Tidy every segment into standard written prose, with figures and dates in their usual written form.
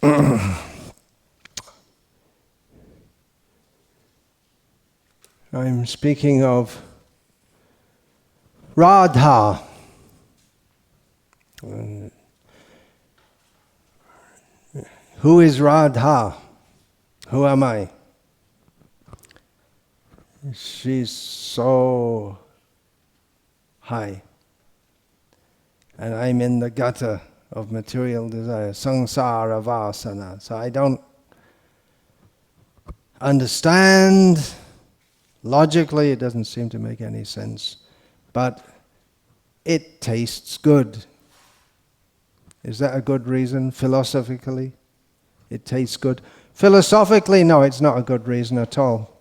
I'm speaking of Radha. Who is Radha? Who am I? She's so high. And I'm in the gutter of material desire, samsara vasana. So I don't understand. Logically, it doesn't seem to make any sense. But it tastes good. Is that a good reason? Philosophically, it tastes good. Philosophically, no, it's not a good reason at all.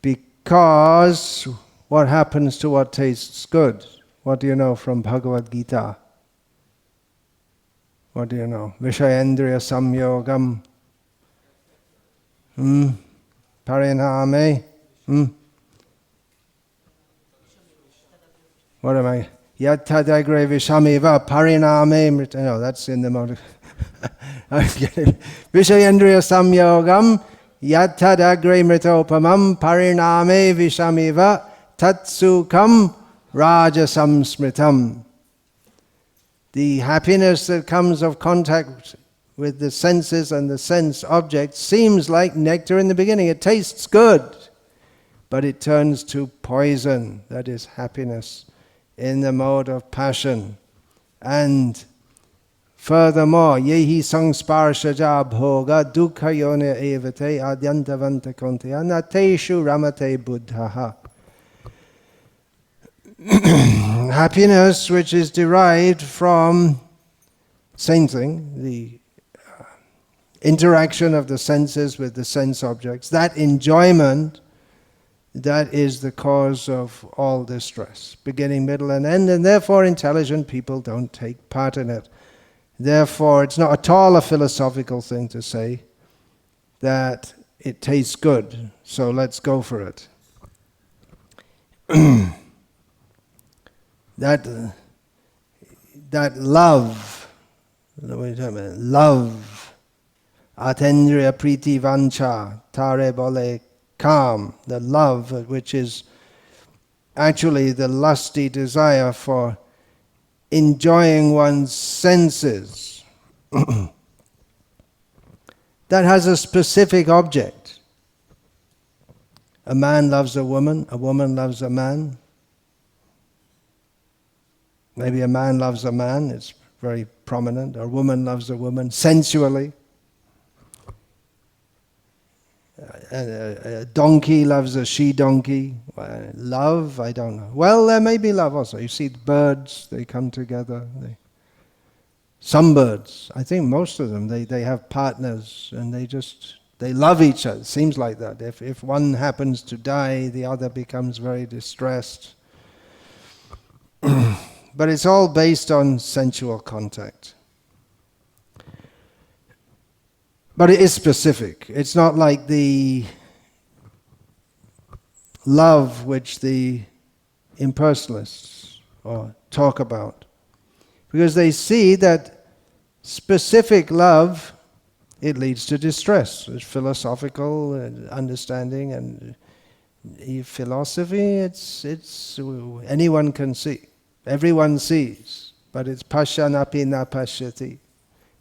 Because what happens to what tastes good? What do you know from Bhagavad Gita? What do you know? Vishayendriya samyogam. Pariname. What am I? Yattadagre vishamiva pariname. No, that's in the motive. Vishayendriya samyogam yattadagre mritopamam pariname vishamiva tatsukam rajasam smritam. The happiness that comes of contact with the senses and the sense objects seems like nectar in the beginning. It tastes good, but it turns to poison, that is happiness, in the mode of passion. And furthermore, yehi sangsparshaja bhoga dukkha yone evate adyantavanta konteya nateshu ramate buddhaha. Happiness which is derived from sensing, the interaction of the senses with the sense objects, that enjoyment, that is the cause of all distress, beginning, middle, and end, and therefore intelligent people don't take part in it. Therefore, it's not at all a philosophical thing to say that it tastes good, so let's go for it. That love, atendriya priti vancha, tare bole kam, the love which is actually the lusty desire for enjoying one's senses, that has a specific object. A man loves a woman loves a man. Maybe a man loves a man, it's very prominent. A woman loves a woman sensually. A donkey loves a she-donkey. Love, I don't know. Well, there may be love also. You see birds, they come together. Some birds, I think most of them, they have partners and they love each other. It seems like that. If one happens to die, the other becomes very distressed. But it's all based on sensual contact. But it is specific. It's not like the love which the impersonalists talk about. Because they see that specific love, it leads to distress. It's philosophical understanding and philosophy, it's anyone can see. Everyone sees, but it's pashyanapi na pashyati.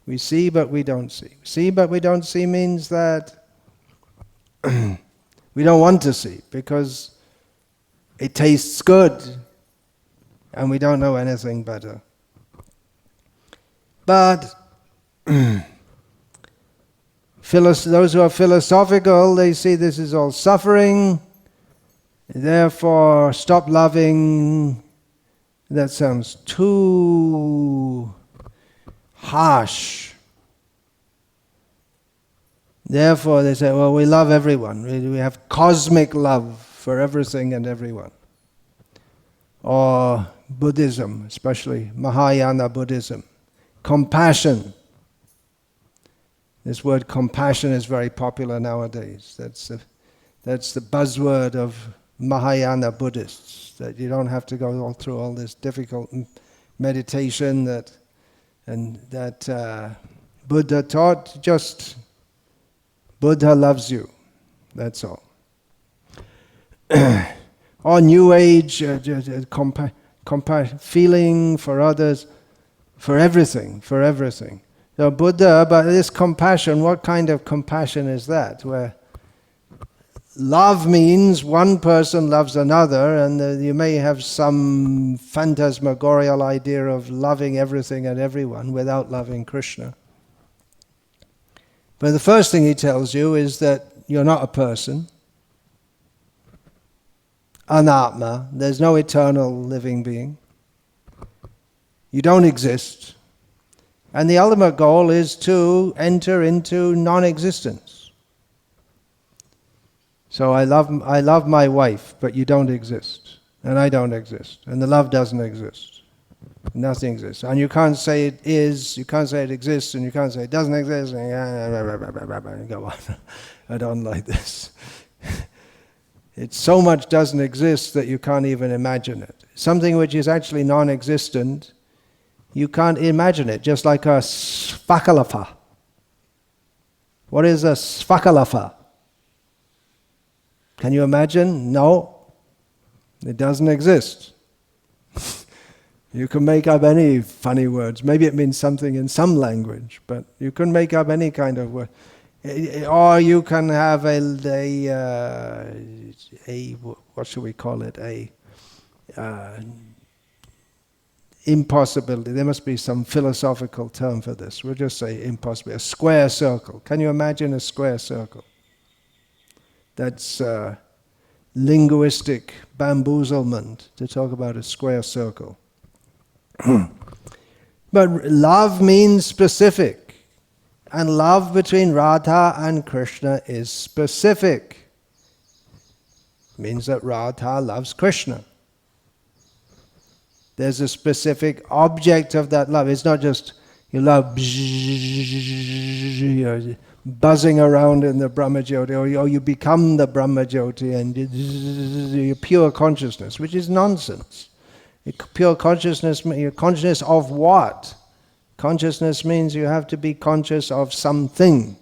We see, but we don't see. See, but we don't see means that we don't want to see because it tastes good and we don't know anything better. But those who are philosophical, they see this is all suffering, therefore stop loving. That sounds too harsh. Therefore they say, well, we love everyone. We have cosmic love for everything and everyone. Or Buddhism, especially Mahayana Buddhism. Compassion. This word compassion is very popular nowadays. That's the buzzword of Mahayana Buddhists, that you don't have to go through all this difficult meditation that Buddha taught, just Buddha loves you. That's all. Or New Age, feeling for others, for everything. So Buddha, but this compassion, what kind of compassion is that? Where love means one person loves another, and you may have some phantasmagorical idea of loving everything and everyone without loving Krishna. But the first thing he tells you is that you're not a person. Anatma, there's no eternal living being. You don't exist. And the ultimate goal is to enter into non-existence. So I love my wife, but you don't exist. And I don't exist. And the love doesn't exist. Nothing exists. And you can't say it is, you can't say it exists, and you can't say it doesn't exist. And go on. I don't like this. It so much doesn't exist that you can't even imagine it. Something which is actually non-existent, you can't imagine it, just like a svakalapa. What is a svakalapa? Can you imagine? No. It doesn't exist. You can make up any funny words. Maybe it means something in some language, but you can make up any kind of word. Or you can have a what should we call it? Impossibility. There must be some philosophical term for this. We'll just say impossibility. A square circle. Can you imagine a square circle? That's linguistic bamboozlement to talk about a square circle. But love means specific. And love between Radha and Krishna is specific. It means that Radha loves Krishna. There's a specific object of that love. It's not just you love buzzing around in the Brahmajyoti, or you become the Brahmajyoti and you're pure consciousness, which is nonsense. Pure consciousness, you're consciousness of what? Consciousness means you have to be conscious of something.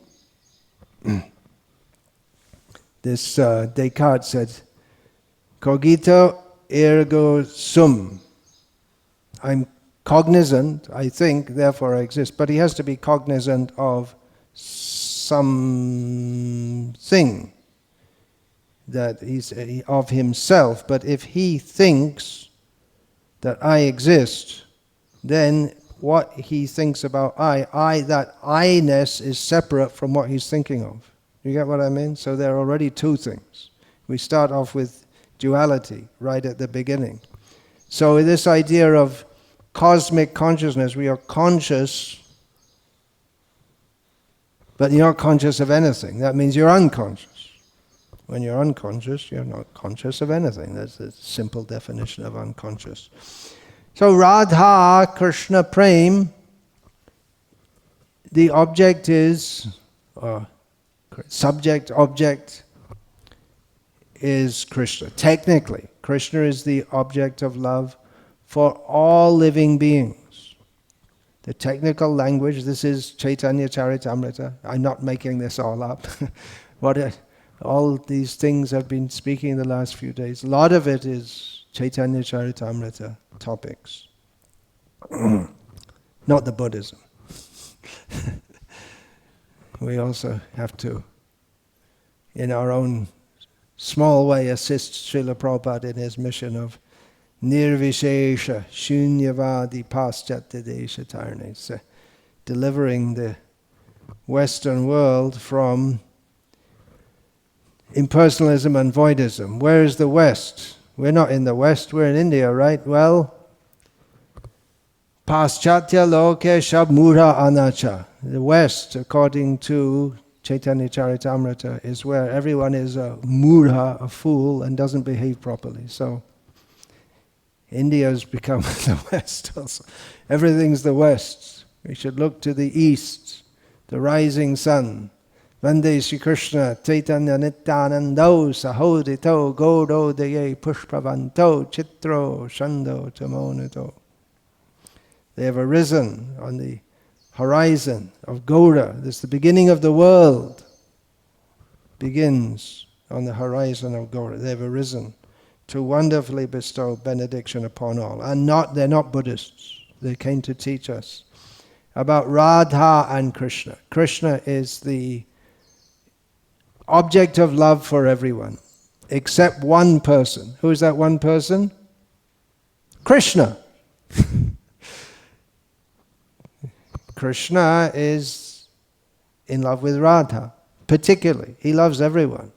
This Descartes said, cogito ergo sum. I'm cognizant, I think, therefore I exist. But he has to be cognizant of something that he's of himself. But if he thinks that I exist, then what he thinks about that I-ness is separate from what he's thinking of. You get what I mean? So there are already two things. We start off with duality right at the beginning. So this idea of cosmic consciousness, we are conscious, but you're not conscious of anything. That means you're unconscious. When you're unconscious, you're not conscious of anything. That's the simple definition of unconscious. So Radha, Krishna, Prem, the object is, subject, object is Krishna. Technically, Krishna is the object of love for all living beings. The technical language, this is Chaitanya Charitamrita. I'm not making this all up. All these things I've been speaking in the last few days, a lot of it is Chaitanya Charitamrita topics. Not the Buddhism. We also have to, in our own small way, assist Srila Prabhupada in his mission of Nirvishesha Shunyavadi Paschatya Desha Tarne, delivering the Western world from impersonalism and voidism. Where is the West? We're not in the West, we're in India, right? Well, Paschatya Loke Shabmura Anacha. The West, according to Chaitanya Charitamrita, is where everyone is a murha, a fool, and doesn't behave properly. So India has become the West also. Everything's the West. We should look to the East, the rising sun. Vande Shri Krishna, Chaitanya Nityanando, Sahodito, Godo Deye Pushpavanto, Chitro, Shando, Tamonito. They have arisen on the horizon of Gaura. This is the beginning of the world. Begins on the horizon of Gaura. They've arisen to wonderfully bestow benediction upon all. And they're not Buddhists. They came to teach us about Radha and Krishna. Krishna is the object of love for everyone, except one person. Who is that one person? Krishna. Krishna is in love with Radha, particularly. He loves everyone.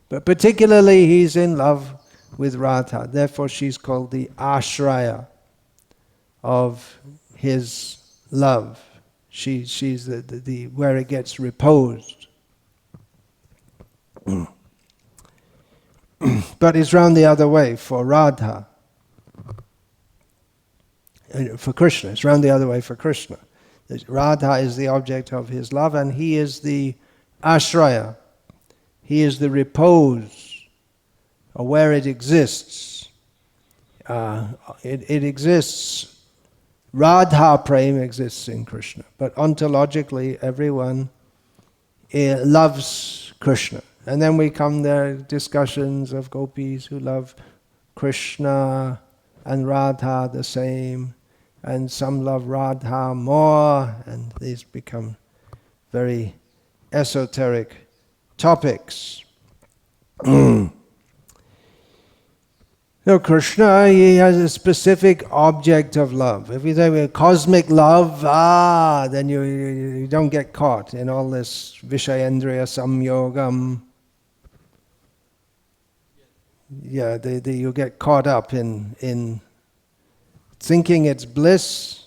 But particularly he's in love with Radha. Therefore she's called the ashraya of his love. She's the where it gets reposed. But it's round the other way for Radha. For Krishna, it's round the other way for Krishna. Radha is the object of his love and he is the ashraya. He is the repose, or where it exists. It exists. Radha Prem exists in Krishna, but ontologically everyone loves Krishna. And then we come there, discussions of gopis who love Krishna and Radha the same, and some love Radha more, and these become very esoteric topics. So Krishna, he has a specific object of love. If you say cosmic love, then you don't get caught in all this Vishayendriya Samyogam. Yeah, you get caught up in thinking it's bliss,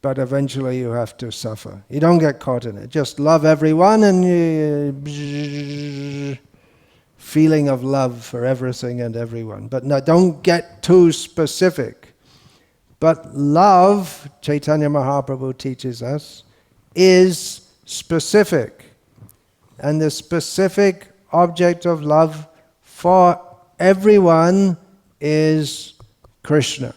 but eventually you have to suffer. You don't get caught in it. Just love everyone and feeling of love for everything and everyone. But no, don't get too specific. But love, Chaitanya Mahaprabhu teaches us, is specific. And the specific object of love for everyone is Krishna.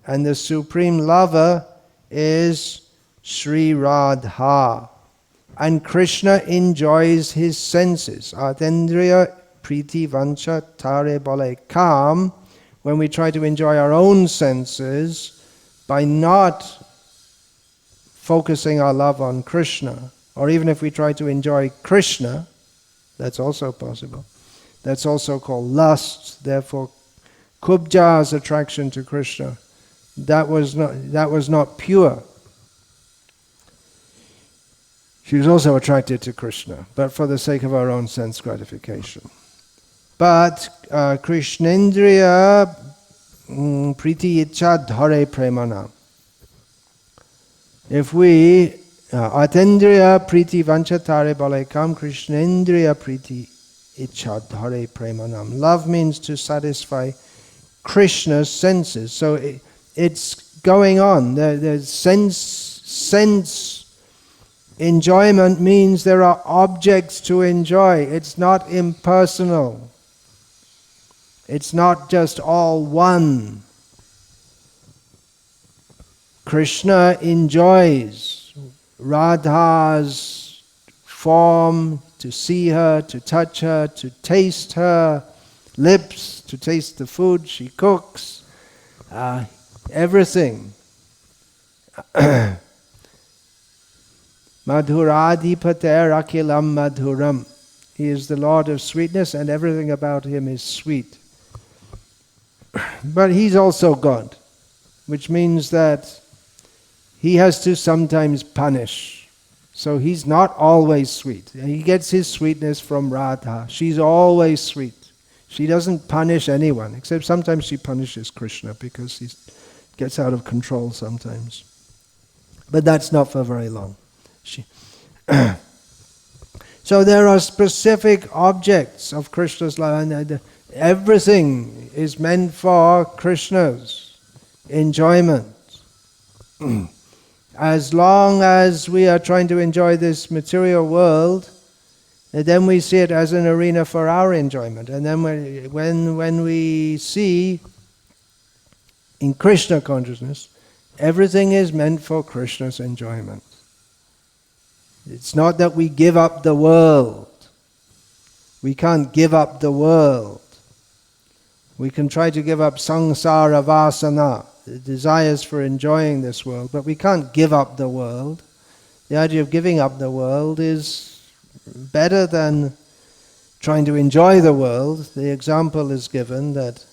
And the supreme lover is Sri Radha. And Krishna enjoys his senses. Atendriya priti vancha tare bale kam. When we try to enjoy our own senses by not focusing our love on Krishna, or even if we try to enjoy Krishna, that's also possible. That's also called lust. Therefore, Kubja's attraction to Krishna, that was not pure. She was also attracted to Krishna, but for the sake of our own sense gratification. But Krishnendriya priti ichha dhare premana. If we atendriya priti vanchatare balekam Krishnendriya priti ichha dhare premanam. Love means to satisfy Krishna's senses. So it's going on. There's sense enjoyment means there are objects to enjoy. It's not impersonal. It's not just all one. Krishna enjoys Radha's form, to see her, to touch her, to taste her lips, to taste the food she cooks, everything. Madhuradhipater akilam madhuram. He is the Lord of sweetness and everything about him is sweet. But he's also God, which means that he has to sometimes punish. So he's not always sweet. He gets his sweetness from Radha. She's always sweet. She doesn't punish anyone, except sometimes she punishes Krishna because he gets out of control sometimes. But that's not for very long. So there are specific objects of Krishna's love, and everything is meant for Krishna's enjoyment. As long as we are trying to enjoy this material world, then we see it as an arena for our enjoyment. And then when we see in Krishna consciousness Everything is meant for Krishna's enjoyment. It's not that we give up the world. We can't give up the world. We can try to give up samsara vasana, the desires for enjoying this world, but we can't give up the world. The idea of giving up the world is better than trying to enjoy the world. The example is given that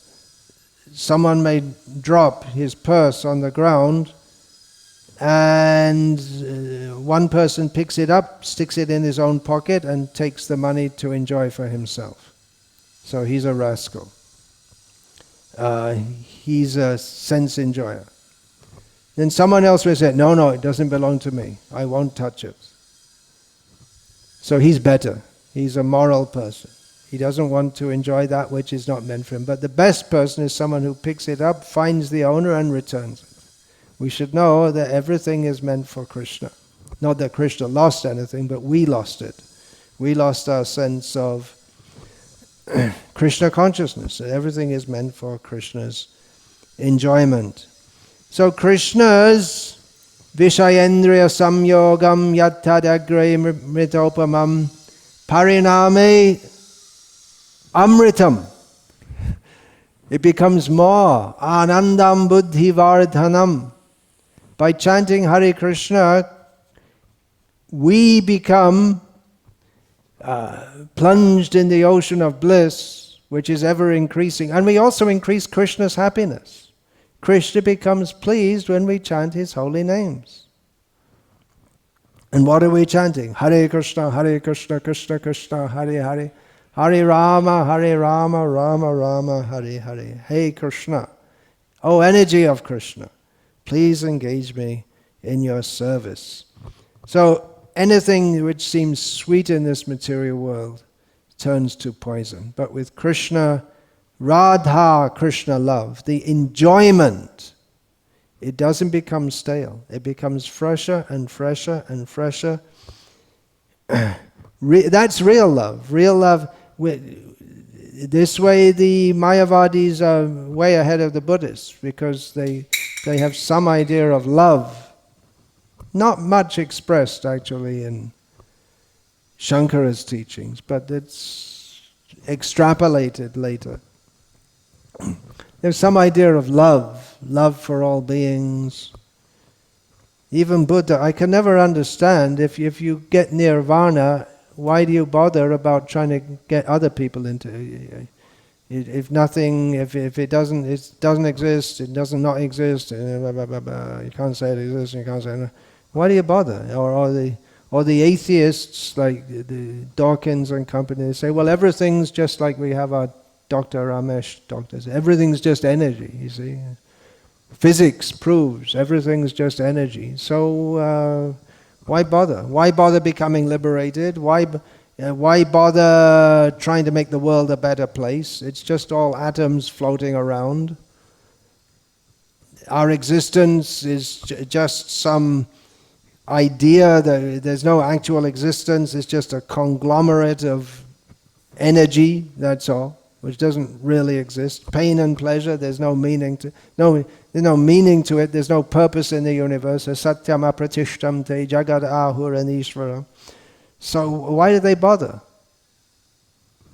someone may drop his purse on the ground and one person picks it up, sticks it in his own pocket and takes the money to enjoy for himself. So he's a rascal. He's a sense enjoyer. Then someone else will say, no, it doesn't belong to me. I won't touch it. So he's better. He's a moral person. He doesn't want to enjoy that which is not meant for him. But the best person is someone who picks it up, finds the owner and returns it. We should know that everything is meant for Krishna. Not that Krishna lost anything, but we lost it. We lost our sense of Krishna consciousness. Everything is meant for Krishna's enjoyment. So Krishna's Vishayendriya samyogam yattadagre mritopamam pariname amritam. It becomes more anandam buddhi vardhanam. By chanting Hare Krishna, we become plunged in the ocean of bliss, which is ever increasing. And we also increase Krishna's happiness. Krishna becomes pleased when we chant his holy names. And what are we chanting? Hare Krishna, Krishna Krishna, Hare Hare. Hare Rama, Rama Rama, Hare Hare. Hey Krishna, oh energy of Krishna, please engage me in your service. So anything which seems sweet in this material world turns to poison. But with Krishna, Radha, Krishna love, the enjoyment, it doesn't become stale. It becomes fresher and fresher and fresher. That's real love. Real love. This way the Mayavadis are way ahead of the Buddhists because they have some idea of love. Not much expressed actually in Shankara's teachings, but it's extrapolated later. There's some idea of love for all beings. Even Buddha, I can never understand if you get nirvana, why do you bother about trying to get other people into it? If it doesn't exist, it doesn't not exist. You can't say it exists, you can't say it. Why do you bother? Or the atheists like the Dawkins and company, they say, well, everything's just like we have our Dr. Ramesh doctors. Everything's just energy. You see, physics proves everything's just energy. So. Why bother? Why bother becoming liberated? Why bother trying to make the world a better place? It's just all atoms floating around. Our existence is just some idea that there's no actual existence. It's just a conglomerate of energy, that's all, which doesn't really exist. Pain and pleasure, there's no meaning to there's no meaning to it, there's no purpose in the universe. Satyam apratishtam te jagad ahur anishvara. So why do they bother?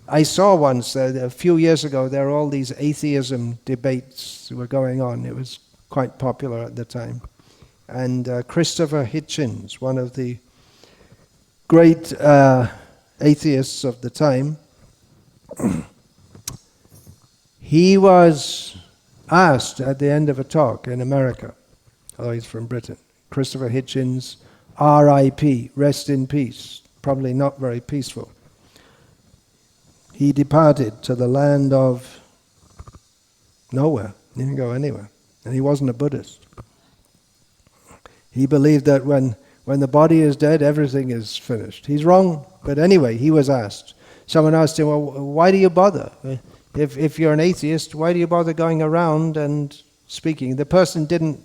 I saw once, a few years ago, there were all these atheism debates that were going on. It was quite popular at the time. And Christopher Hitchens, one of the great atheists of the time, he was asked at the end of a talk in America, although he's from Britain, Christopher Hitchens, R.I.P., rest in peace, probably not very peaceful. He departed to the land of nowhere, he didn't go anywhere, and he wasn't a Buddhist. He believed that when the body is dead, everything is finished. He's wrong, but anyway, he was asked. Someone asked him, well, why do you bother? If you're an atheist, why do you bother going around and speaking? The person didn't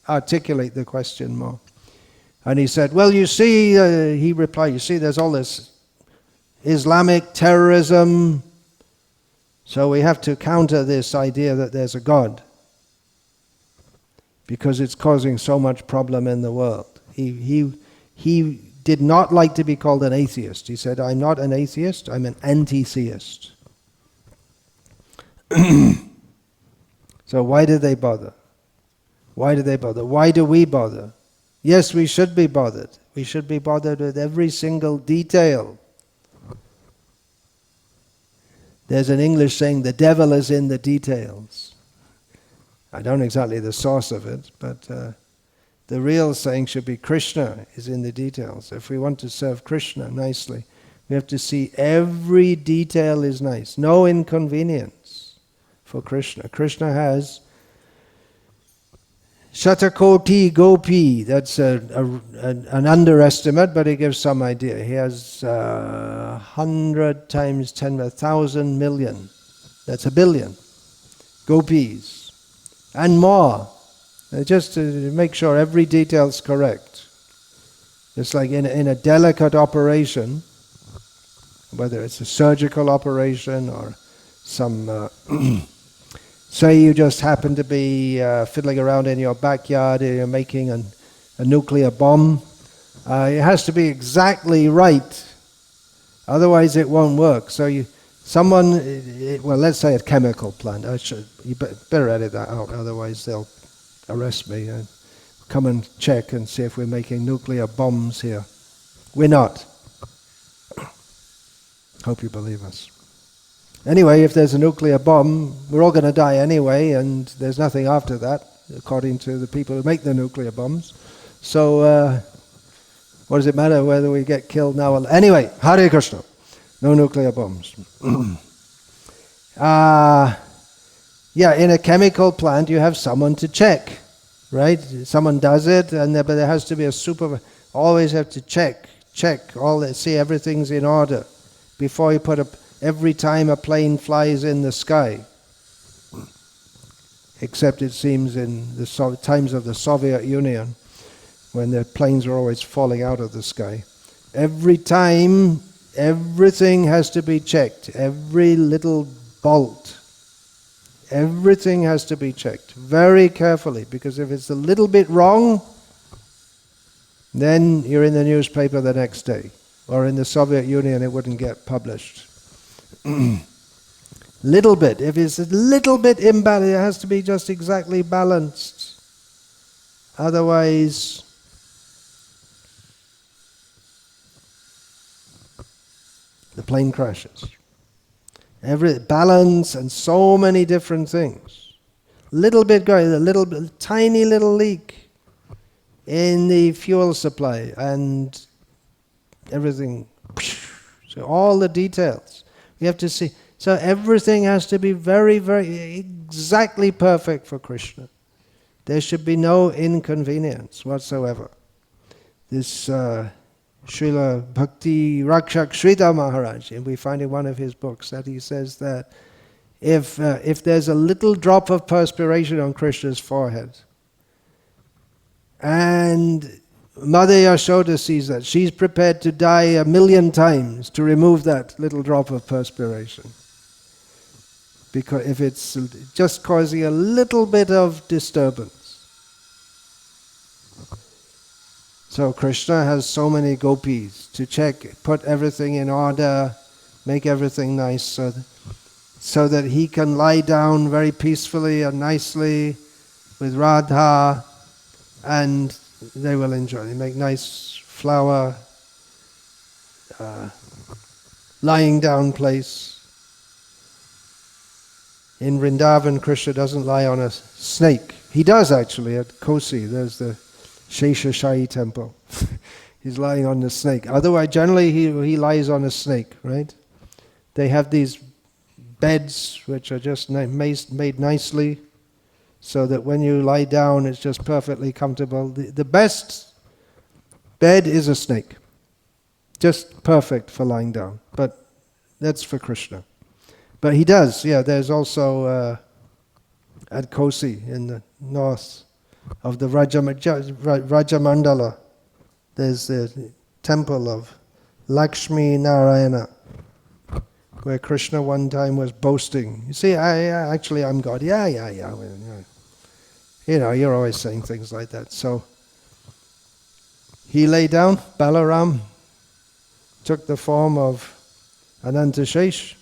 articulate the question more. And he said, well, you see, he replied, you see, there's all this Islamic terrorism, so we have to counter this idea that there's a God. because it's causing so much problem in the world. He did not like to be called an atheist. He said, I'm not an atheist, I'm an anti-theist. So why did they bother? Why do they bother? Why do we bother? Yes, we should be bothered. We should be bothered with every single detail. There's an English saying, the devil is in the details. I don't know exactly the source of it, but the real saying should be Krishna is in the details. If we want to serve Krishna nicely, we have to see every detail is nice. No inconvenience for Krishna. Krishna has Shatakoti Gopi. That's an underestimate, but it gives some idea. He has 100 times 10, 1,000 million. That's a billion gopis. And more. Just to make sure every detail is correct. It's like in a delicate operation, whether it's a surgical operation or some... say you just happen to be fiddling around in your backyard and you're making a nuclear bomb. It has to be exactly right, otherwise it won't work. So let's say a chemical plant. You better edit that out, otherwise they'll arrest me and come and check and see if we're making nuclear bombs here. We're not. Hope you believe us. Anyway, if there's a nuclear bomb, we're all going to die anyway, and there's nothing after that, according to the people who make the nuclear bombs. So, what does it matter whether we get killed now or... Anyway, Hare Krishna. No nuclear bombs. In a chemical plant, you have someone to check, right? Someone does it, but there has to be a always have to check, see everything's in order before you put every time a plane flies in the sky. Except it seems in the times of the Soviet Union, when the planes were always falling out of the sky. Every time, everything has to be checked. Every little bolt. Everything has to be checked very carefully, because if it's a little bit wrong, then you're in the newspaper the next day. Or in the Soviet Union, it wouldn't get published. Little bit. If it's a little bit imbalanced, it has to be just exactly balanced. Otherwise, the plane crashes. Every balance and so many different things. Little bit going, tiny little leak in the fuel supply, and everything. So all the details. We have to see. So everything has to be very, very exactly perfect for Krishna. There should be no inconvenience whatsoever. This Srila Bhakti Rakshak Shrita Maharaj, and we find in one of his books that he says that if there's a little drop of perspiration on Krishna's forehead, and Mother Yashoda sees that, she's prepared to die 1,000,000 times to remove that little drop of perspiration. Because if it's just causing a little bit of disturbance. So Krishna has so many gopis to check, put everything in order, make everything nice so that he can lie down very peacefully and nicely with Radha, and they will enjoy. They make nice flower lying down place. In Vrindavan, Krishna doesn't lie on a snake. He does actually at Kosi. There's the Sheshashayi temple. He's lying on the snake. Otherwise, generally he lies on a snake, right? They have these beds which are just made nicely, so that when you lie down, it's just perfectly comfortable. The best bed is a snake. Just perfect for lying down. But that's for Krishna. But he does, there's also at Kosi in the north of the Rajamandala, there's the temple of Lakshmi Narayana, where Krishna one time was boasting. You see, I'm God. Yeah. You're always saying things like that. So he lay down, Balaram took the form of Anantashesh,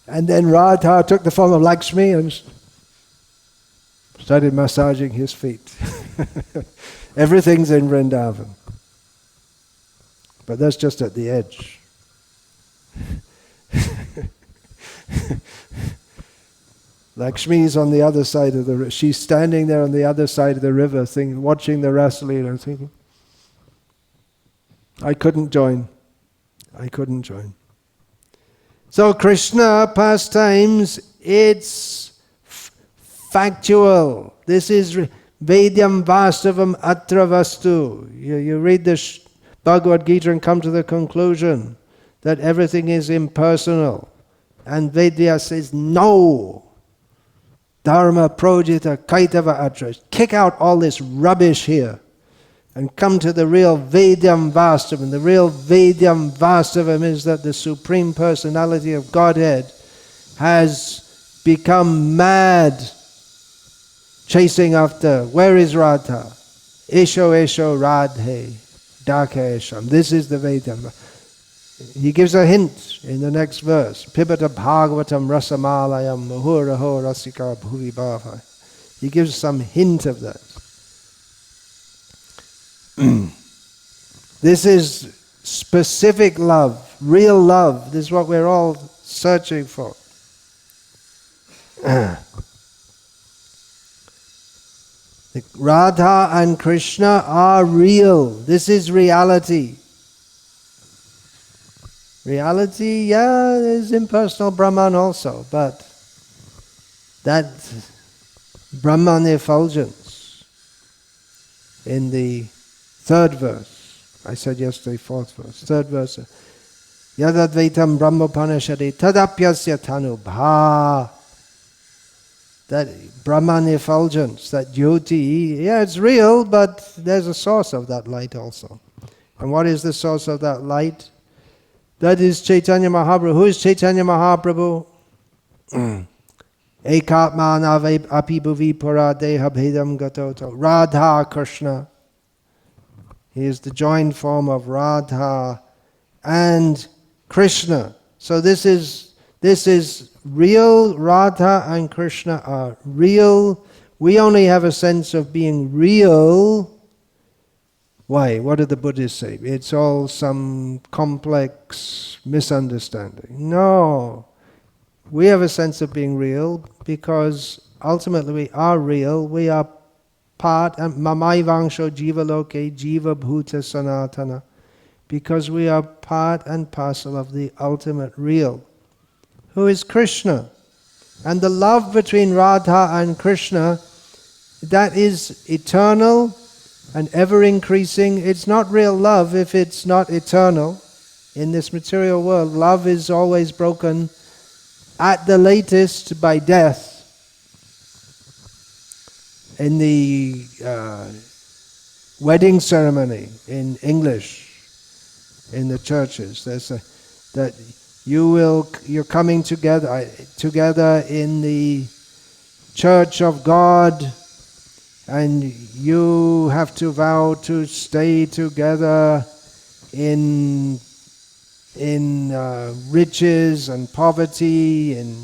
and then Radha took the form of Lakshmi and started massaging his feet. Everything's in Vrindavan. But that's just at the edge. Lakshmi's on the other side of the river. She's standing there on the other side of the river, watching the Rasalillah and thinking, I couldn't join. So Krishna pastimes, it's factual. This is Vedyam Vastavam Atra Vastu. You read the Bhagavad Gita and come to the conclusion that everything is impersonal. And Vedya says, no. Dharma Projita Kaitava Atra. Kick out all this rubbish here and come to the real Vedyam Vastavam. The real Vedyam Vastavam is that the Supreme Personality of Godhead has become mad, chasing after, where is Radha? Esho Esho Radhe, Dakha Esham. This is the Vedyam. He gives a hint in the next verse. Pibata Bhagavatam Rasamalayam Muhuraho Rasika Bhuvi Bhava. He gives some hint of that. This is specific love, real love. This is what we're all searching for. Radha and Krishna are real. This is reality. Reality, yeah, there's impersonal Brahman also, but that Brahman effulgence in the third verse, I said yesterday, fourth verse, third verse, Yadadvaitam Brahmopanishadi Tadapyasya Tanu Bha. That Brahman effulgence, that jyoti, yeah, it's real, but there's a source of that light also. And what is the source of that light? That is Chaitanya Mahaprabhu. Who is Chaitanya Mahaprabhu? Ekatmana api bhuvi pura deha bhedam gatoto. Radha Krishna. He is the joined form of Radha and Krishna. So this is real. Radha and Krishna are real. We only have a sense of being real. Why? What did the Buddhists say? It's all some complex misunderstanding. No. We have a sense of being real because ultimately we are real. We are part, mamaivangsho jiva loke jiva bhuta sanatana, because we are part and parcel of the ultimate real, who is Krishna. And the love between Radha and Krishna, that is eternal and ever increasing. It's not real love if it's not eternal. In this material world, love is always broken at the latest by death. In the wedding ceremony in English, in the churches, there's that you're coming together in the church of God, and you have to vow to stay together in riches and poverty, in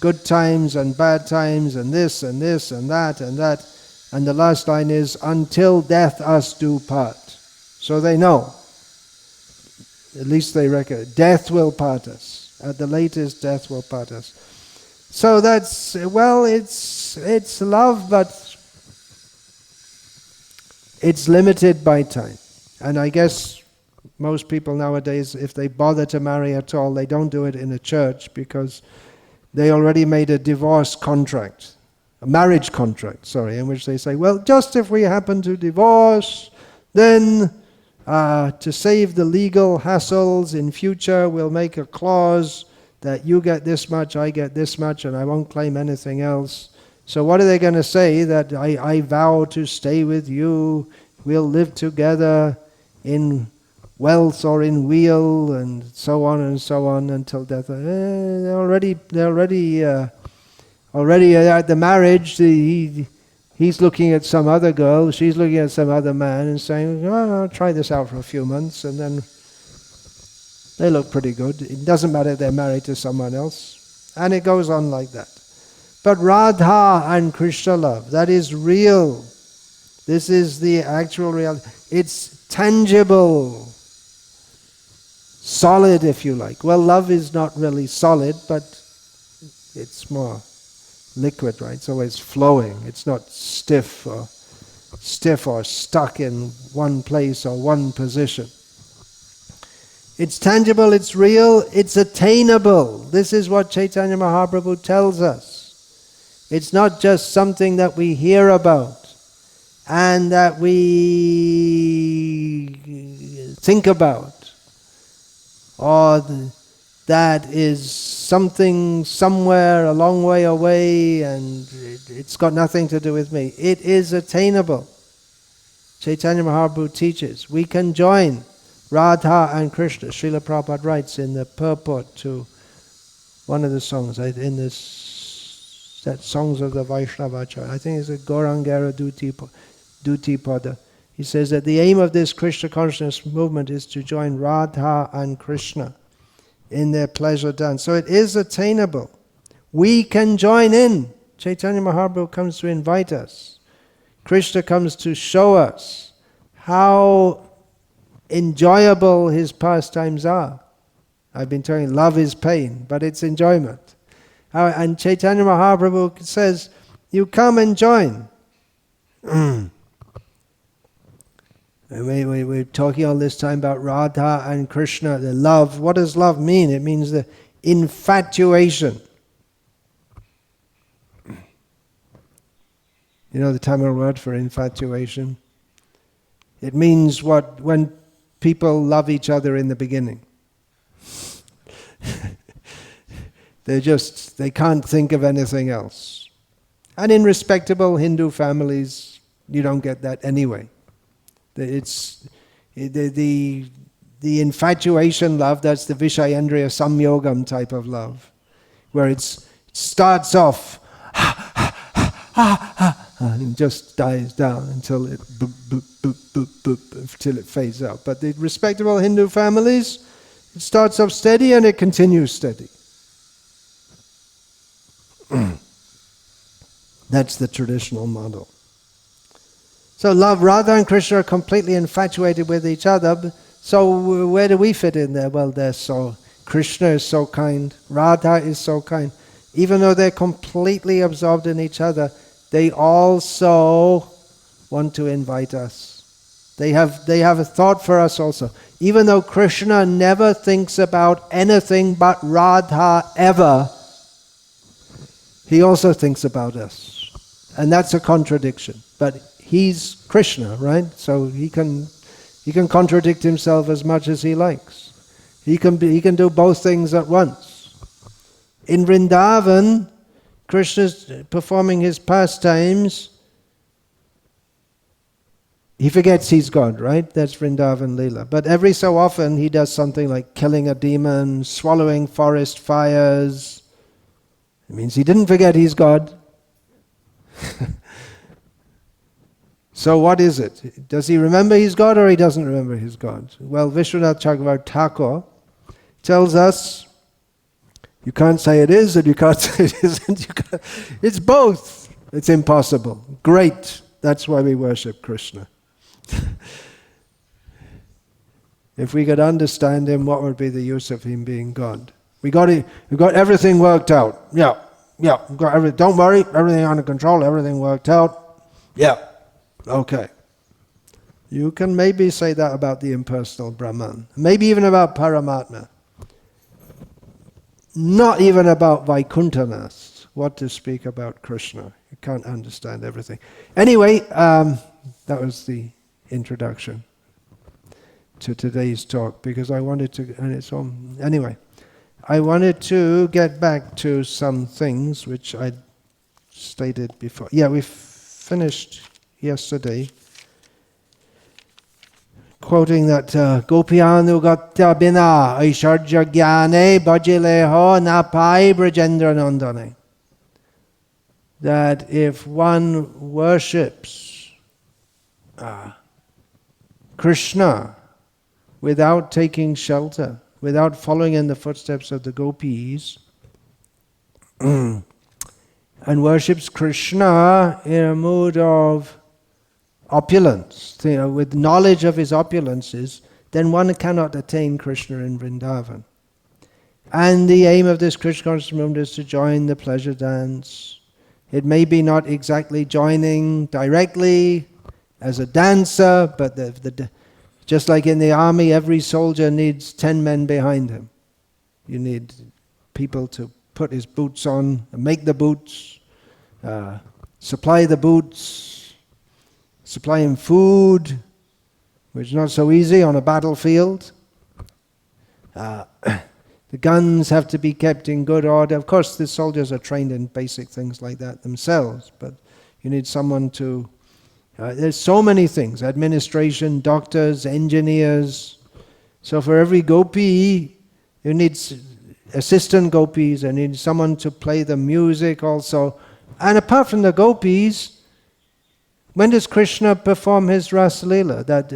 good times and bad times, and this and this and that and that. And the last line is, until death us do part. So they know, at least they reckon, death will part us. At the latest, death will part us. So that's, well, it's love, but it's limited by time. And I guess most people nowadays, if they bother to marry at all, they don't do it in a church because they already made a divorce contract, a marriage contract, in which they say, well, just if we happen to divorce, then to save the legal hassles in future, we'll make a clause that you get this much, I get this much, and I won't claim anything else. So what are they going to say? That I vow to stay with you, we'll live together in wealth or in weal, and so on until death. They're already at the marriage. He's looking at some other girl, she's looking at some other man and saying, oh, I'll try this out for a few months, and then they look pretty good. It doesn't matter if they're married to someone else. And it goes on like that. But Radha and Krishna love, that is real. This is the actual reality. It's tangible, solid if you like. Well, love is not really solid, but it's more liquid, right? It's always flowing. It's not stiff or stuck in one place or one position. It's tangible, it's real, it's attainable. This is what Chaitanya Mahaprabhu tells us. It's not just something that we hear about and that we think about, or that is something somewhere a long way away and it's got nothing to do with me. It is attainable. Chaitanya Mahaprabhu teaches we can join Radha and Krishna. Srila Prabhupada writes in the purport to one of the songs, in this that Songs of the Vaishnavacharya, I think it's a Gaurangara Duti Pada. He says that the aim of this Krishna consciousness movement is to join Radha and Krishna in their pleasure dance. So it is attainable. We can join in. Chaitanya Mahaprabhu comes to invite us. Krishna comes to show us how enjoyable his pastimes are. I've been telling you, love is pain, but it's enjoyment. And Chaitanya Mahaprabhu says, you come and join. We're talking all this time about Radha and Krishna, the love. What does love mean? It means the infatuation. You know the Tamil word for infatuation? It means when people love each other in the beginning. They can't think of anything else. And in respectable Hindu families, you don't get that anyway. It's the infatuation love, that's the Vishayendriya Samyogam type of love, where it starts off and just dies down until it till it fades out. But the respectable Hindu families, it starts off steady and it continues steady. That's the traditional model. So Radha and Krishna are completely infatuated with each other. So where do we fit in there? Well, Krishna is so kind, Radha is so kind. Even though they're completely absorbed in each other, they also want to invite us. They have a thought for us also. Even though Krishna never thinks about anything but Radha ever, he also thinks about us. And that's a contradiction. But he's Krishna, right? So he can contradict himself as much as he likes. He can do both things at once. In Vrindavan, Krishna's performing his pastimes. He forgets he's God, right? That's Vrindavan Leela. But every so often he does something like killing a demon, swallowing forest fires. It means he didn't forget he's God. So what is it? Does he remember he's God or he doesn't remember he's God? Well, Vishwanath Chakravarti Thakur tells us, you can't say it is and you can't say it isn't. It's both. It's impossible. Great. That's why we worship Krishna. If we could understand him, what would be the use of him being God? We've got everything worked out. Yeah. We've got everything. Don't worry, everything under control, everything worked out. Yeah. Okay. You can maybe say that about the impersonal Brahman. Maybe even about Paramatma. Not even about Vaikuntanath. What to speak about Krishna. You can't understand everything. Anyway, that was the introduction to today's talk, because I wanted to, and it's on, anyway. I wanted to get back to some things which I stated before. Yeah, we finished yesterday quoting that Gopiyanu Gatya Bina Aisharja Gyane Bajileho Napai Brajendra Nandane. that if one worships Krishna without taking shelter, without following in the footsteps of the gopis, and worships Krishna in a mood of opulence, with knowledge of his opulences, then one cannot attain Krishna in Vrindavan. And the aim of this Krishna conscious movement is to join the pleasure dance. It may be not exactly joining directly as a dancer, but just like in the army, every soldier needs 10 men behind him. You need people to put his boots on, make the boots, supply the boots, supply him food, which is not so easy on a battlefield. The guns have to be kept in good order. Of course, the soldiers are trained in basic things like that themselves, but you need someone to... there's so many things, administration, doctors, engineers. So for every gopi, you need assistant gopis, and you need someone to play the music also. And apart from the gopis, when does Krishna perform his Rasalillah? That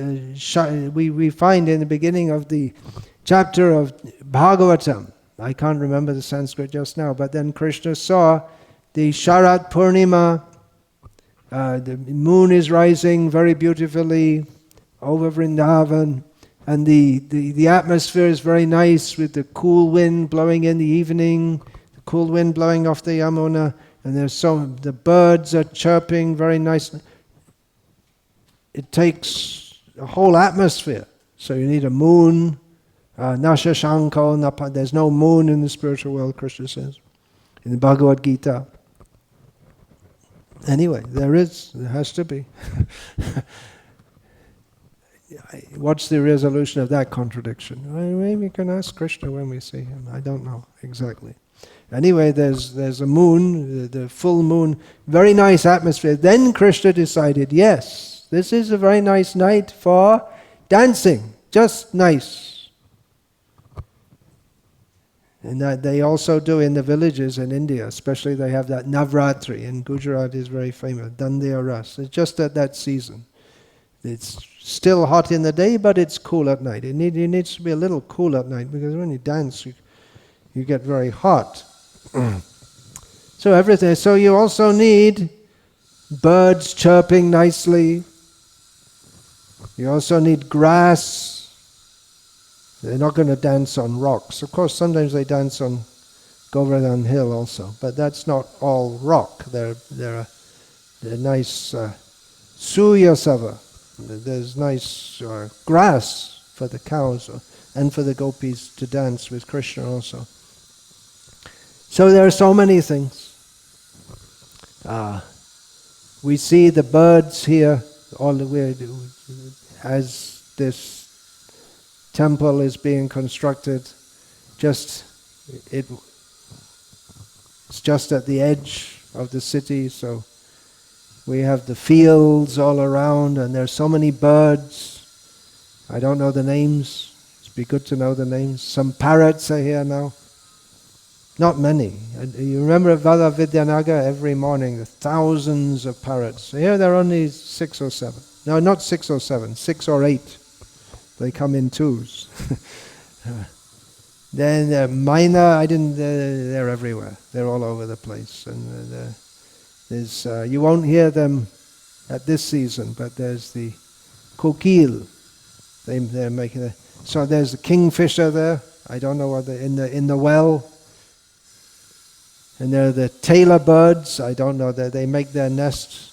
we find in the beginning of the chapter of Bhagavatam. I can't remember the Sanskrit just now, but then Krishna saw the Sharat Purnima. The moon is rising very beautifully over Vrindavan, and the atmosphere is very nice with the cool wind blowing in the evening, the cool wind blowing off the Yamuna, and the birds are chirping very nicely. It takes a whole atmosphere, so you need a moon. Nasha Shanko, there's no moon in the spiritual world, Krishna says, in the Bhagavad Gita. Anyway, there has to be. What's the resolution of that contradiction? Maybe we can ask Krishna when we see him. I don't know exactly. Anyway, there's a moon, the full moon, very nice atmosphere. Then Krishna decided, yes, this is a very nice night for dancing, just nice. And that they also do in the villages in India, especially they have that Navratri in Gujarat is very famous, Dandiya Ras. It's just at that season. It's still hot in the day, but it's cool at night. It needs to be a little cool at night, because when you dance, you get very hot. So everything. So you also need birds chirping nicely. You also need grass. They're not going to dance on rocks. Of course, sometimes they dance on Govardhan Hill also, but that's not all rock. They're nice suyasava. There's nice grass for the cows and for the gopis to dance with Krishna also. So there are so many things. We see the birds here all the way as this temple is being constructed. It's just at the edge of the city, so we have the fields all around, and there's so many birds. I don't know the names. It'd be good to know the names. Some parrots are here now. Not many. You remember at Vada Vidyanagar every morning, the thousands of parrots. Here there are only 6 or 7. No, not 6 or 7, 6 or 8. They come in twos. Then Maina, they're everywhere. They're all over the place. And you won't hear them at this season, but there's the kokil. They're making so there's the kingfisher there. I don't know what in the well. And there are the tailor birds. I don't know that they make their nests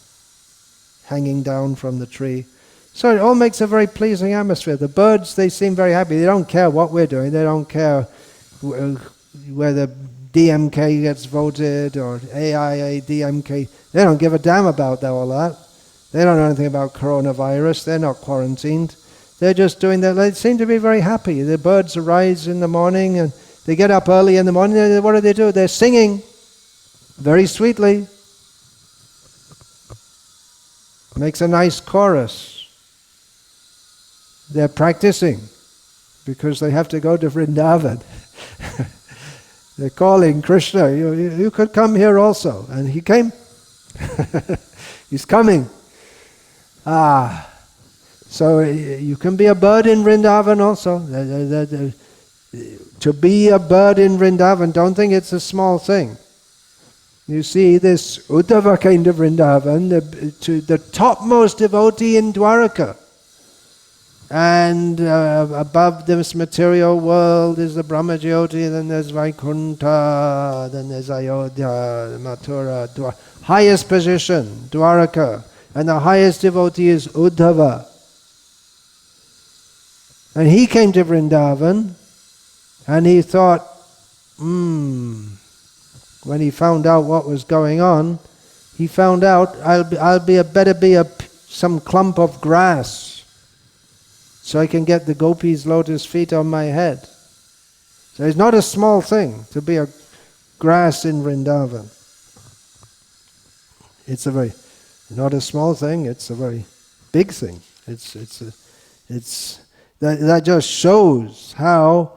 hanging down from the tree. So it all makes a very pleasing atmosphere. The birds, they seem very happy. They don't care what we're doing. They don't care whether DMK gets voted or AIA, DMK. They don't give a damn about all that. They don't know anything about coronavirus. They're not quarantined. They're just doing that. They seem to be very happy. The birds arise in the morning and they get up early in the morning. What do? They're singing very sweetly. Makes a nice chorus. They're practicing because they have to go to Vrindavan. They're calling Krishna, you could come here also. And he came. He's coming. So you can be a bird in Vrindavan also. To be a bird in Vrindavan, don't think it's a small thing. You see this Uddhava kind of Vrindavan, to the topmost devotee in Dwaraka. And above this material world is the Brahmajyoti, then there's Vaikuntha, then there's Ayodhya, Mathura, highest position, Dwaraka. And the highest devotee is Uddhava. And he came to Vrindavan, and he thought, when he found out what was going on, he found out, better be some clump of grass, so I can get the gopis' lotus feet on my head. So it's not a small thing to be a grass in Vrindavan. It's not a small thing, it's a very big thing. That just shows how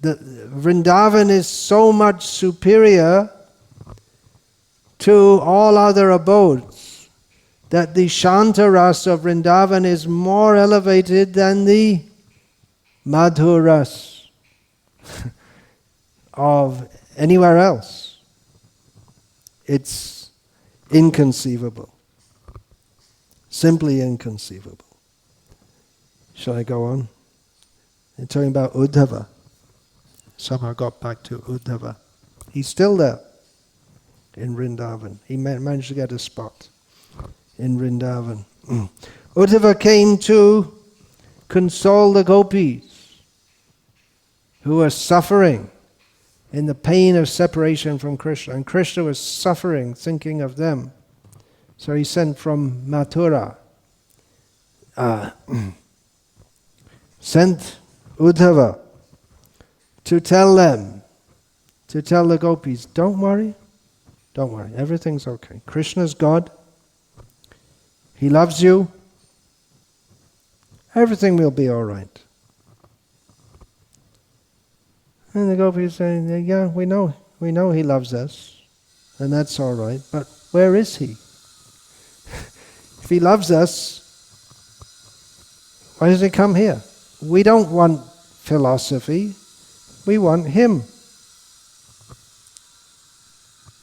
the Vrindavan is so much superior to all other abodes, that the Shanta Rasa of Vrindavan is more elevated than the Madhur Rasa of anywhere else. It's inconceivable. Simply inconceivable. Shall I go on? They're talking about Uddhava. Somehow got back to Uddhava. He's still there in Vrindavan. He managed to get a spot in Vrindavan. Uddhava came to console the gopis who were suffering in the pain of separation from Krishna. And Krishna was suffering, thinking of them. So he sent from Mathura, sent Uddhava to tell the gopis, don't worry, everything's okay. Krishna's God. He loves you. Everything will be all right. And the gopis saying, yeah, we know he loves us, and that's all right, but where is he? If he loves us, why does he come here? We don't want philosophy, we want him.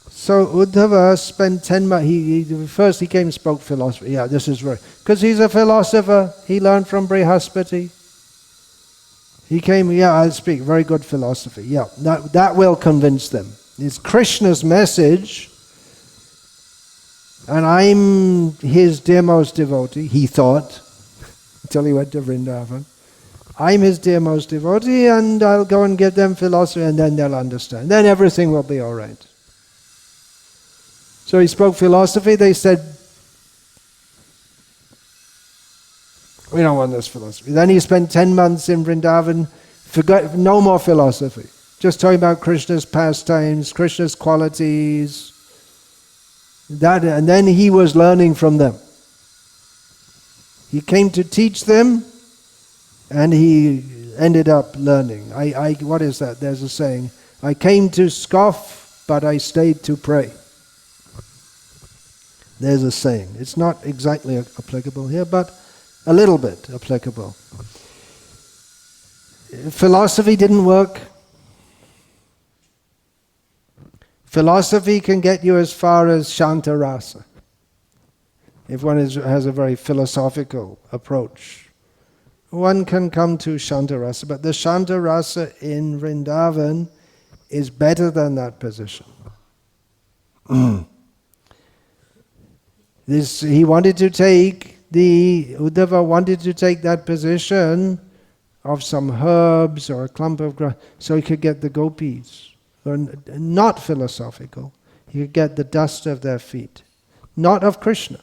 So Uddhava spent 10 months, first he came and spoke philosophy. Yeah, this is right. Because he's a philosopher, he learned from Brihaspati. He came, I'll speak, very good philosophy. Yeah, that will convince them. It's Krishna's message, and I'm his dearmost devotee, he thought, until he went to Vrindavan. I'm his dearmost devotee, and I'll go and give them philosophy, and then they'll understand. Then everything will be all right. So he spoke philosophy, they said, we don't want this philosophy. Then he spent 10 months in Vrindavan, forgot no more philosophy. Just talking about Krishna's pastimes, Krishna's qualities. And then he was learning from them. He came to teach them, and he ended up learning. What is that? There's a saying, I came to scoff, but I stayed to pray. There's a saying. It's not exactly applicable here, but a little bit applicable. Philosophy didn't work. Philosophy can get you as far as Shanta Rasa, if one has a very philosophical approach. One can come to Shanta Rasa, but the Shanta Rasa in Vrindavan is better than that position. Uddhava wanted to take that position of some herbs or a clump of grass, so he could get the gopis. Not philosophical. He could get the dust of their feet. Not of Krishna.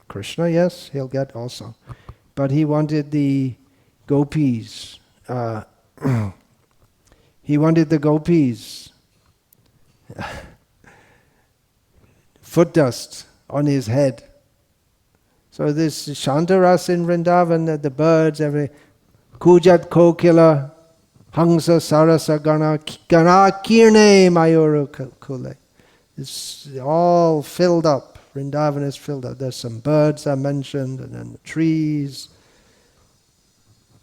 Krishna, yes, he'll get also. But he wanted the gopis. He wanted the gopis. Foot dust on his head. So this Shantaras in Vrindavan, the birds, every Kujat Kokila, Hangsa Sarasa Gana Kirne Mayuru Kule. It's all filled up. Vrindavan is filled up. There's some birds are mentioned, and then the trees.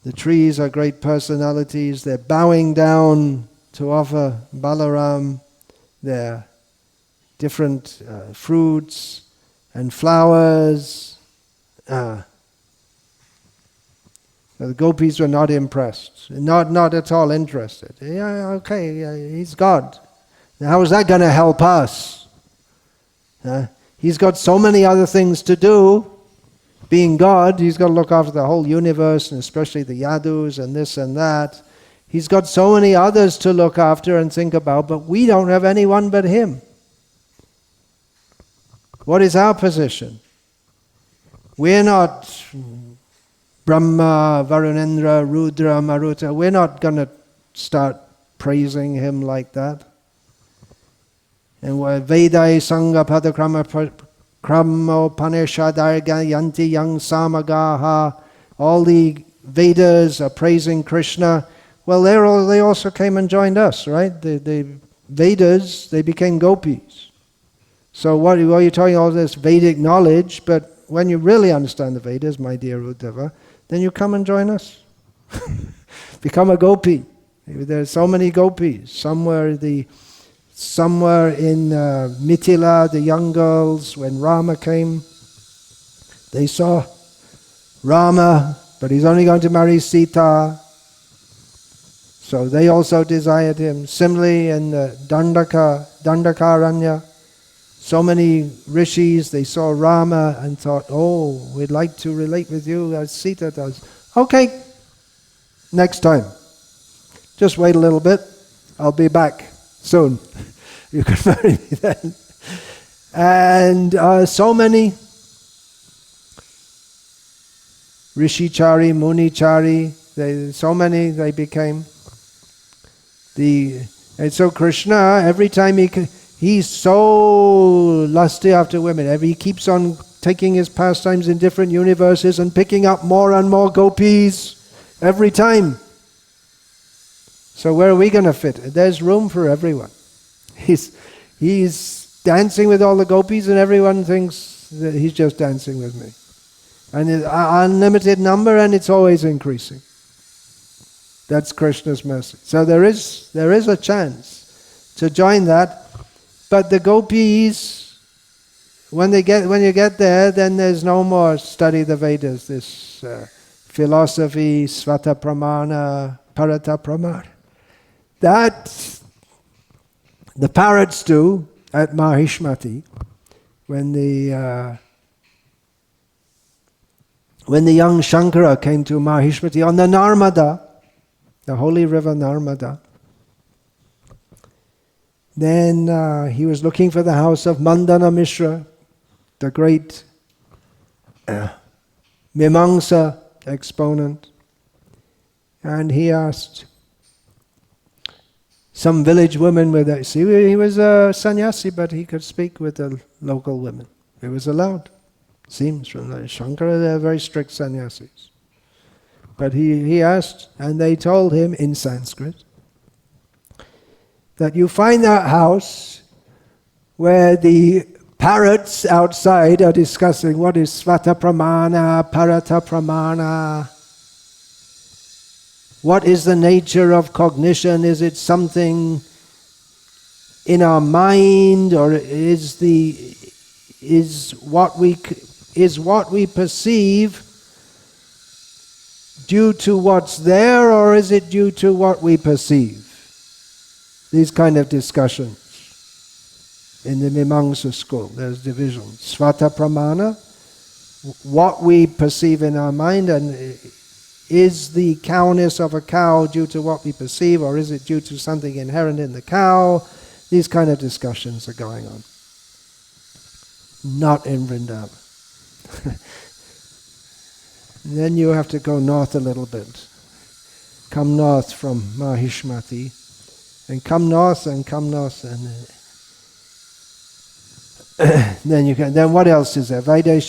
The trees are great personalities. They're bowing down to offer Balaram their different fruits and flowers. The gopis were not impressed, not at all interested. Yeah, okay, he's God. Now, how is that going to help us? He's got so many other things to do. Being God, he's got to look after the whole universe, and especially the yadus and this and that. He's got so many others to look after and think about, but we don't have anyone but him. What is our position? We're not Brahma, Varunendra, Rudra, Maruta. We're not going to start praising him like that. And Vedai Sangha Padakrama Kramo Panishadharga Yanti Yang Samagaha. All the Vedas are praising Krishna. Well, they also came and joined us, right? The Vedas, they became gopis. So what are you talking all this Vedic knowledge, but when you really understand the Vedas, my dear Uddhava, then you come and join us. Become a gopi. There's so many gopis. Somewhere in Mithila, the young girls, when Rama came, they saw Rama, but he's only going to marry Sita. So they also desired him. Similarly in Dandakaranya, so many rishis, they saw Rama and thought, oh, we'd like to relate with you as Sita does. Okay, next time. Just wait a little bit. I'll be back soon. You can marry me then. And so many Rishichari, Munichari, they became. And so Krishna, every time he's so lusty after women. He keeps on taking his pastimes in different universes and picking up more and more gopis every time. So where are we going to fit? There's room for everyone. He's dancing with all the gopis and everyone thinks that he's just dancing with me. And it's unlimited number and it's always increasing. That's Krishna's mercy. So there is a chance to join that. But the gopis, when you get there, then there's no more study the Vedas, this philosophy, svata pramana, parata pramana. That the parrots do at Mahishmati, when the young Shankara came to Mahishmati on the Narmada, the holy river Narmada. Then he was looking for the house of Mandana Mishra, the great Mimamsa exponent. And he asked some village women he was a sannyasi, but he could speak with the local women. It was allowed. Seems from the Shankara, they're very strict sannyasis. But he asked, and they told him in Sanskrit, that you find that house where the parrots outside are discussing what is svata pramana, parata pramana. What is the nature of cognition? Is it something in our mind, or is what we perceive due to what's there, or is it due to what we perceive? These kind of discussions. In the Mimamsa school, there's divisions. Svata pramana, what we perceive in our mind, and is the cowness of a cow due to what we perceive, or is it due to something inherent in the cow? These kind of discussions are going on. Not in Vrindavan. Then you have to go north a little bit. Come north from Mahishmati. And come north, and then you can. Then what else is there? Vaidai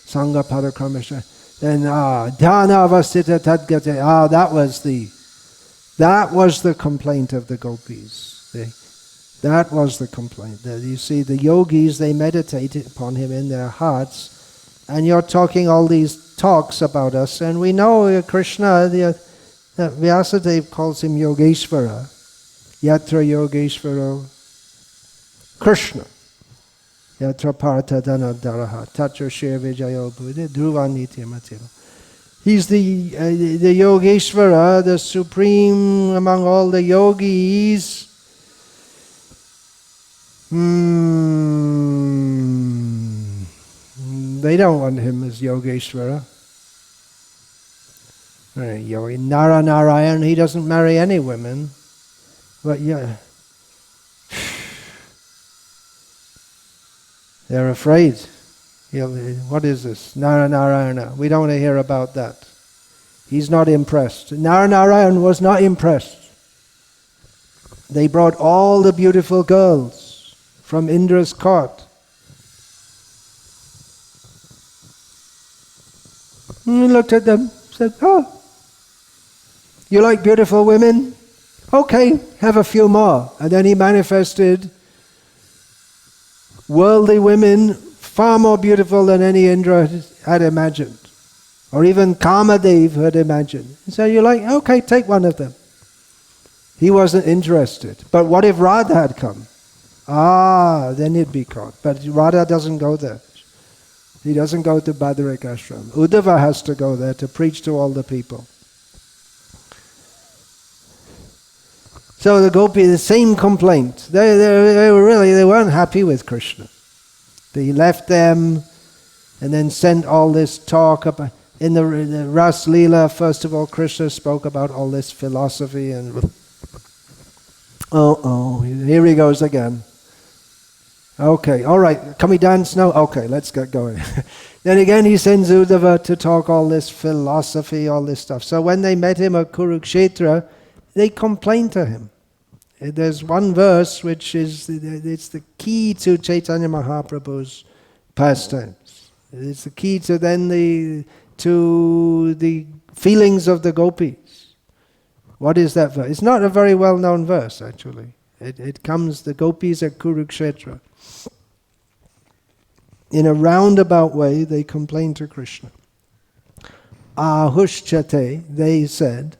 Sangha Padakramisha. Then Dhyana Avastita Tadgate. That was the complaint of the gopis. That was the complaint. You see, the yogis, they meditate upon him in their hearts, and you're talking all these talks about us, and we know Krishna, Vyasadeva calls him Yogeshvara. Yatra Yogeshvaro Krishna. Yatra Partadana Daraha. Tatra Shir Vijayo Buddha. Dhruvaniti Matila. He's the Yogeshvara, the supreme among all the yogis. They don't want him as Yogeshvara. Yogi Narayana, he doesn't marry any women. But yeah, they're afraid. What is this? Narayana. We don't want to hear about that. He's not impressed. Narayana was not impressed. They brought all the beautiful girls from Indra's court. He looked at them, said, "Oh, you like beautiful women? Okay, have a few more." And then he manifested worldly women far more beautiful than any Indra had imagined, or even Kamadev had imagined. So you're like, okay, take one of them. He wasn't interested. But what if Radha had come? Then he'd be caught. But Radha doesn't go there. He doesn't go to Badarik Ashram. Uddhava has to go there to preach to all the people. So the gopis, the same complaint. They weren't happy with Krishna. He left them and then sent all this talk about. In the Rasalillah, first of all, Krishna spoke about all this philosophy and here he goes again. Okay, all right, can we dance now? Okay, let's get going. Then again he sends Uddhava to talk all this philosophy, all this stuff. So when they met him at Kurukshetra, they complained to him. There's one verse which is, it's the key to Chaitanya Mahaprabhu's pastimes. It's the key to then the feelings of the gopis. What is that verse? It's not a very well-known verse, actually. It comes, the gopis at Kurukshetra. In a roundabout way, they complain to Krishna. Ahushchate, they said,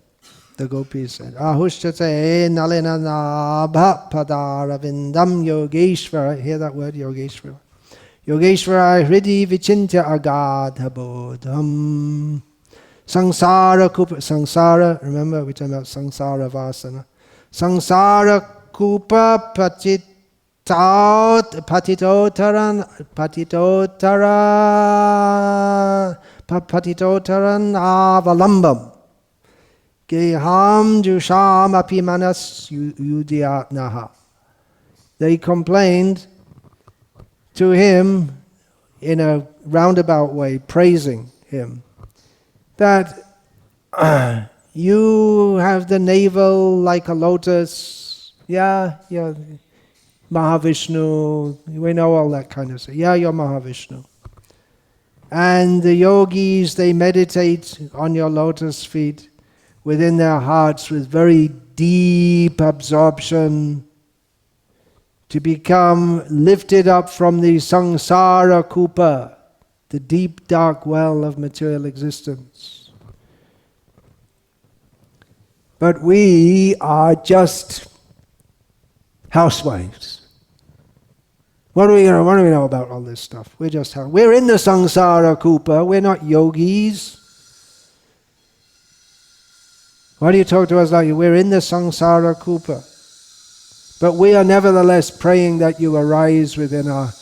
the gopis said, Ahushchate nalina nabha padaravindam yogeshvara. Hear that word, yogeshvara. Yogeshvara hridi vichintya agadha bodham. Sangsara kupa, sangsara, remember we're talking about sangsara vasana. Sangsara kupa patitotaran avalambam. Geham jusham apimanas yudyatnaha. They complained to him in a roundabout way, praising him, that you have the navel like a lotus. Yeah, you're Mahavishnu. We know all that kind of stuff. Yeah, you're Mahavishnu. And the yogis, they meditate on your lotus feet within their hearts with very deep absorption to become lifted up from the samsara kupa, the deep dark well of material existence. But we are just housewives. What do we know about all this stuff? We're in the samsara kupa, we're not yogis. Why do you talk to us like we're in the samsara kupa? But we are nevertheless praying that you arise within our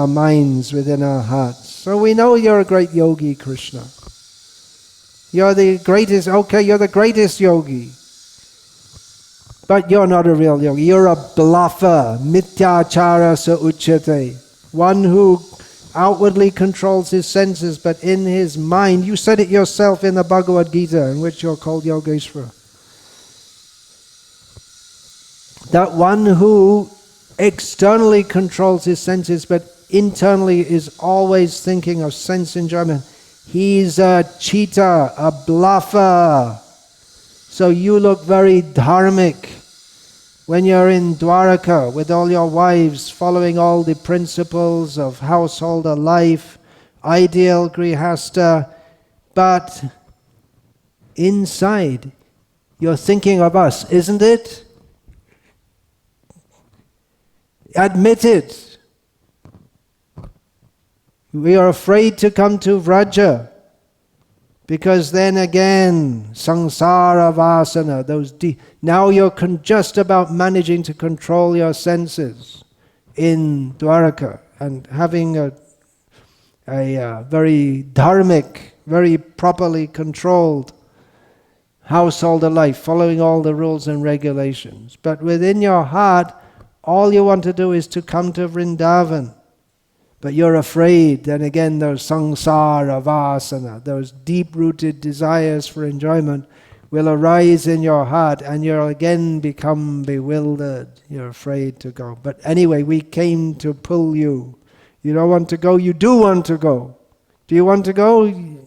minds, within our hearts. So we know you're a great yogi, Krishna. You're the greatest, okay, you're the greatest yogi. But you're not a real yogi. You're a bluffer, mityachara sa uchyate. One who outwardly controls his senses, but in his mind, you said it yourself in the Bhagavad Gita, in which you're called Yogeshvara. That one who externally controls his senses, but internally is always thinking of sense enjoyment. He's a cheater, a bluffer. So you look very dharmic, when you're in Dwaraka with all your wives, following all the principles of householder life, ideal grihasta, but inside you're thinking of us, isn't it? Admit it. We are afraid to come to Vraja, because then again, samsara vasana, now you're just about managing to control your senses in Dwaraka and having a very dharmic, very properly controlled householder life, following all the rules and regulations. But within your heart, all you want to do is to come to Vrindavan. But you're afraid, then again those samsara vasana, those deep-rooted desires for enjoyment will arise in your heart and you'll again become bewildered. You're afraid to go. But anyway, we came to pull you. You don't want to go, you do want to go. Do you want to go?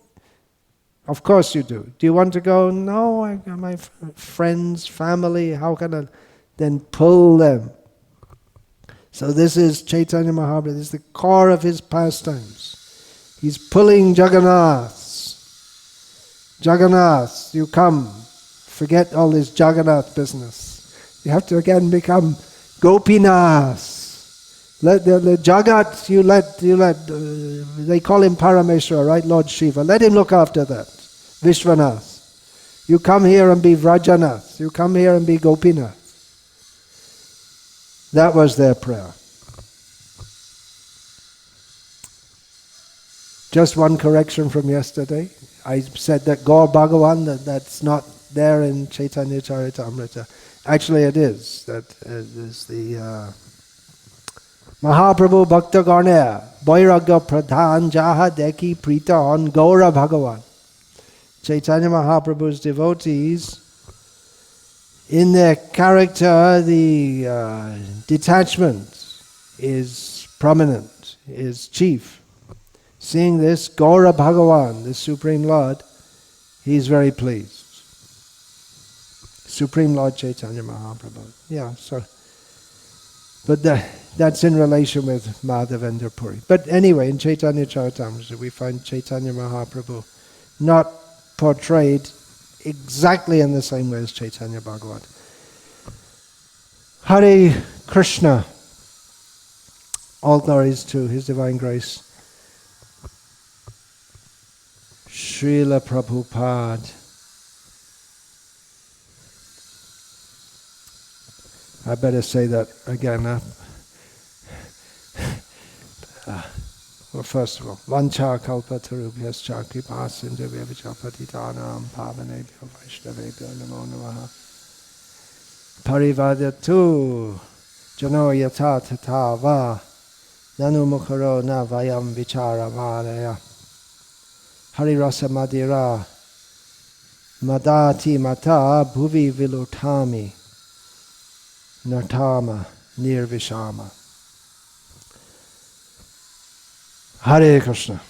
Of course you do. Do you want to go? No, I got my friends, family, how can I then pull them? So this is Chaitanya Mahaprabhu, this is the core of his pastimes. He's pulling Jagannath. Jagannath, you come. Forget all this Jagannath business. You have to again become Gopinath. Let the Jagat, you let, they call him Parameshwara, right? Lord Shiva. Let him look after that. Vishwanath. You come here and be Vrajanath. You come here and be Gopinath. That was their prayer. Just one correction from yesterday. I said that Gaur Bhagavan, that's not there in Chaitanya Charitamrita. Actually it is. That is the Mahaprabhu Bhakta Garner, Vairagya Pradhan Jaha Deki Prita on Gaura Bhagavan. Chaitanya Mahaprabhu's devotees, in their character, the detachment is prominent, is chief. Seeing this, Gaura Bhagavan, the Supreme Lord, he's very pleased. Supreme Lord Chaitanya Mahaprabhu. Yeah, so, but that's in relation with Madhavendra Puri. But anyway, in Chaitanya Charitamrita, we find Chaitanya Mahaprabhu not portrayed exactly in the same way as Chaitanya Bhagavat. Hare Krishna. All glories to His Divine Grace. Srila Prabhupada. I better say that again. Well, first of all, Vancha kalpatarubhyascha kripasindhavya vichapatitanam pavanebhyo vaishnavebhyo namo namaha parivadatu jano yata tata va nanu mukharo na vayam vichara varaya harirasa madira madati mata bhuvi vilutami natama nirvishama. Hare Krishna.